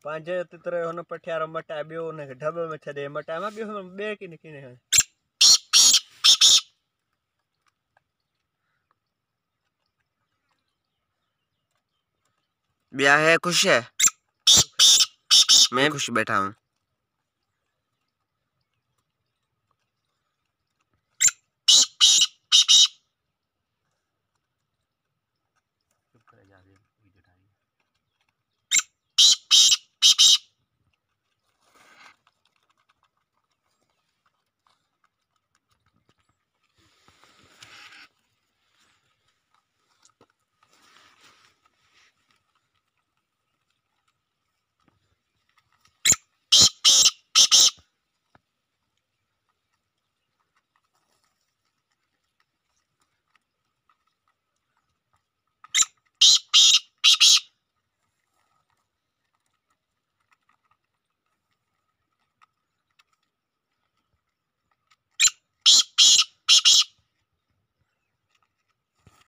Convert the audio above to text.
पांजे तितरे होने पठियारो मटा बियो ने ढबे में छदे मटा में बियो बे की निकने है ब्याह है खुश है मैं खुश बैठा हूँ।